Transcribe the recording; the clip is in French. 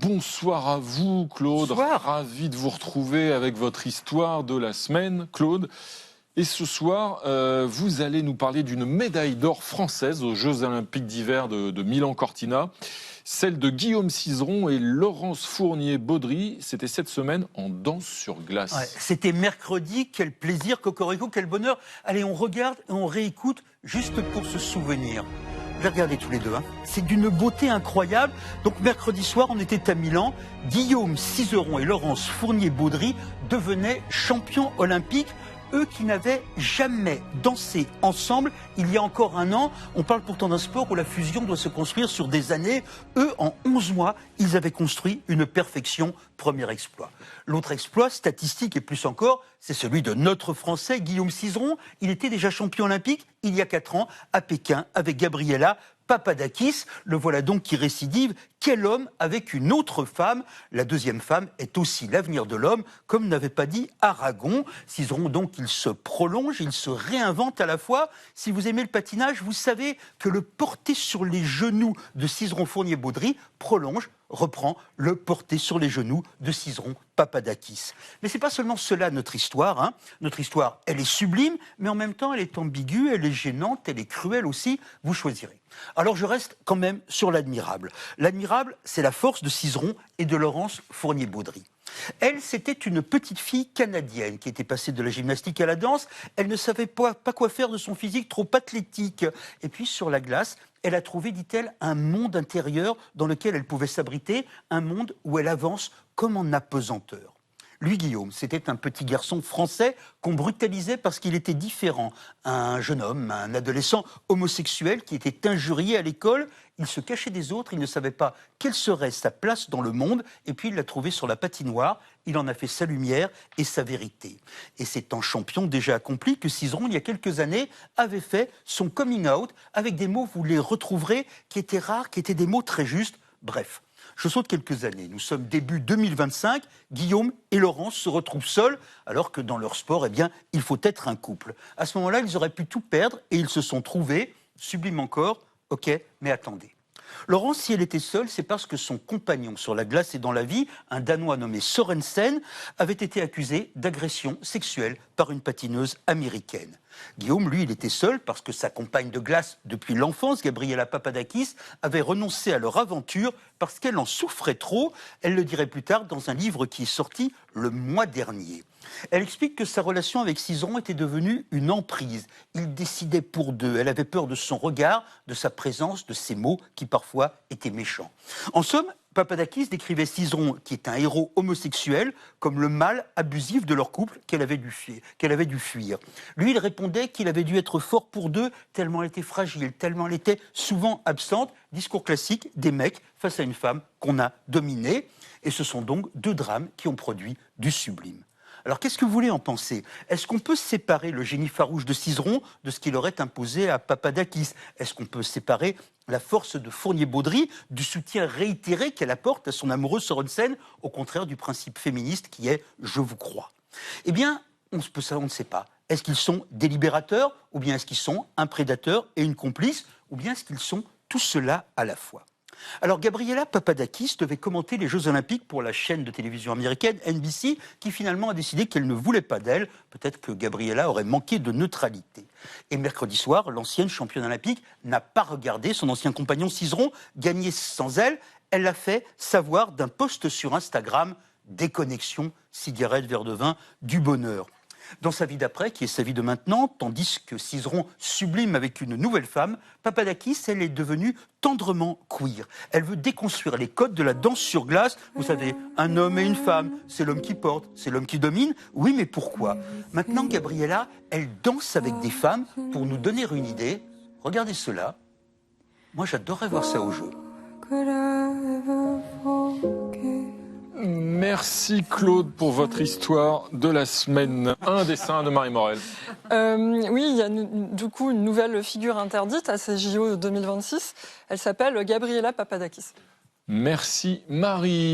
bonsoir à vous, Claude. Bonsoir. Ravi de vous retrouver avec votre histoire de la semaine, Claude. Et ce soir, vous allez nous parler d'une médaille d'or française aux Jeux Olympiques d'hiver de Milan-Cortina, celle de Guillaume Cizeron et Laurence Fournier-Baudry. C'était cette semaine en danse sur glace. Ouais, c'était mercredi, quel plaisir, cocorico, quel bonheur. Allez, on regarde et on réécoute juste pour se souvenir. Regardez tous les deux, hein. C'est d'une beauté incroyable. Donc mercredi soir, on était à Milan. Guillaume Cizeron et Laurence Fournier-Baudry devenaient champions olympiques. Eux qui n'avaient jamais dansé ensemble il y a encore un an. On parle pourtant d'un sport où la fusion doit se construire sur des années. Eux, en 11 mois, ils avaient construit une perfection. Premier exploit. L'autre exploit, statistique et plus encore, c'est celui de notre Français, Guillaume Cizeron. Il était déjà champion olympique il y a 4 ans à Pékin avec Gabriela Papadakis. Le voilà donc qui récidive. Quel homme avec une autre femme. La deuxième femme est aussi l'avenir de l'homme, comme n'avait pas dit Aragon. Cizeron donc, il se prolonge, il se réinvente à la fois. Si vous aimez le patinage, vous savez que le porter sur les genoux de Cizeron-Fournier-Baudry reprend le porter sur les genoux de Cizeron Papadakis. Mais c'est pas seulement cela notre histoire, hein. Notre histoire, elle est sublime, mais en même temps elle est ambiguë, elle est gênante, elle est cruelle aussi, vous choisirez. Alors je reste quand même sur l'admirable. L'admirable, c'est la force de Cizeron et de Laurence Fournier-Baudry. Elle, c'était une petite fille canadienne qui était passée de la gymnastique à la danse. Elle ne savait pas quoi faire de son physique trop athlétique. Et puis sur la glace, elle a trouvé, dit-elle, un monde intérieur dans lequel elle pouvait s'abriter, un monde où elle avance comme en apesanteur. Lui, Guillaume, c'était un petit garçon français qu'on brutalisait parce qu'il était différent. Un jeune homme, un adolescent homosexuel qui était injurié à l'école. Il se cachait des autres, il ne savait pas quelle serait sa place dans le monde. Et puis il l'a trouvé sur la patinoire, il en a fait sa lumière et sa vérité. Et c'est en champion déjà accompli que Cizeron, il y a quelques années, avait fait son coming out avec des mots, vous les retrouverez, qui étaient rares, qui étaient des mots très justes. Bref. Je saute quelques années. Nous sommes début 2025. Guillaume et Laurence se retrouvent seuls, alors que dans leur sport, eh bien, il faut être un couple. À ce moment-là, ils auraient pu tout perdre et ils se sont trouvés. Sublime encore. Ok, mais attendez. Laurence, si elle était seule, c'est parce que son compagnon sur la glace et dans la vie, un Danois nommé Sorensen, avait été accusé d'agression sexuelle par une patineuse américaine. Guillaume, lui, il était seul parce que sa compagne de glace depuis l'enfance, Gabriela Papadakis, avait renoncé à leur aventure parce qu'elle en souffrait trop. Elle le dirait plus tard dans un livre qui est sorti le mois dernier. Elle explique que sa relation avec Cizeron était devenue une emprise. Il décidait pour deux. Elle avait peur de son regard, de sa présence, de ses mots qui parfois étaient méchants. En somme, Papadakis décrivait Cizeron, qui est un héros homosexuel, comme le mâle abusif de leur couple qu'elle avait dû fuir. Lui, il répondait qu'il avait dû être fort pour deux, tellement elle était fragile, tellement elle était souvent absente. Discours classique des mecs face à une femme qu'on a dominée. Et ce sont donc deux drames qui ont produit du sublime. Alors, qu'est-ce que vous voulez en penser? Est-ce qu'on peut séparer le génie farouche de Cizeron de ce qu'il aurait imposé à Papadakis? Est-ce qu'on peut séparer la force de Fournier-Baudry du soutien réitéré qu'elle apporte à son amoureux Sorensen, au contraire du principe féministe qui est « je vous crois ». Eh bien, on ne sait pas. Est-ce qu'ils sont des libérateurs, ou bien est-ce qu'ils sont un prédateur et une complice, ou bien est-ce qu'ils sont tout cela à la fois? Alors, Gabriela Papadakis devait commenter les Jeux Olympiques pour la chaîne de télévision américaine NBC, qui finalement a décidé qu'elle ne voulait pas d'elle. Peut-être que Gabriela aurait manqué de neutralité. Et mercredi soir, l'ancienne championne olympique n'a pas regardé son ancien compagnon Cizeron gagner sans elle. Elle l'a fait savoir d'un post sur Instagram. Déconnexion, cigarette, verre de vin, du bonheur. Dans sa vie d'après, qui est sa vie de maintenant, tandis que Cizeron sublime avec une nouvelle femme, Papadakis, elle est devenue tendrement queer. Elle veut déconstruire les codes de la danse sur glace. Vous savez, un homme et une femme, c'est l'homme qui porte, c'est l'homme qui domine. Oui, mais pourquoi? Maintenant, Gabriela, elle danse avec des femmes pour nous donner une idée. Regardez cela. Moi, j'adorerais voir ça au jeu. Merci Claude pour votre histoire de la semaine. Un dessin de Marie Morel. Oui, il y a du coup une nouvelle figure interdite à ces JO 2026. Elle s'appelle Gabriela Papadakis. Merci Marie.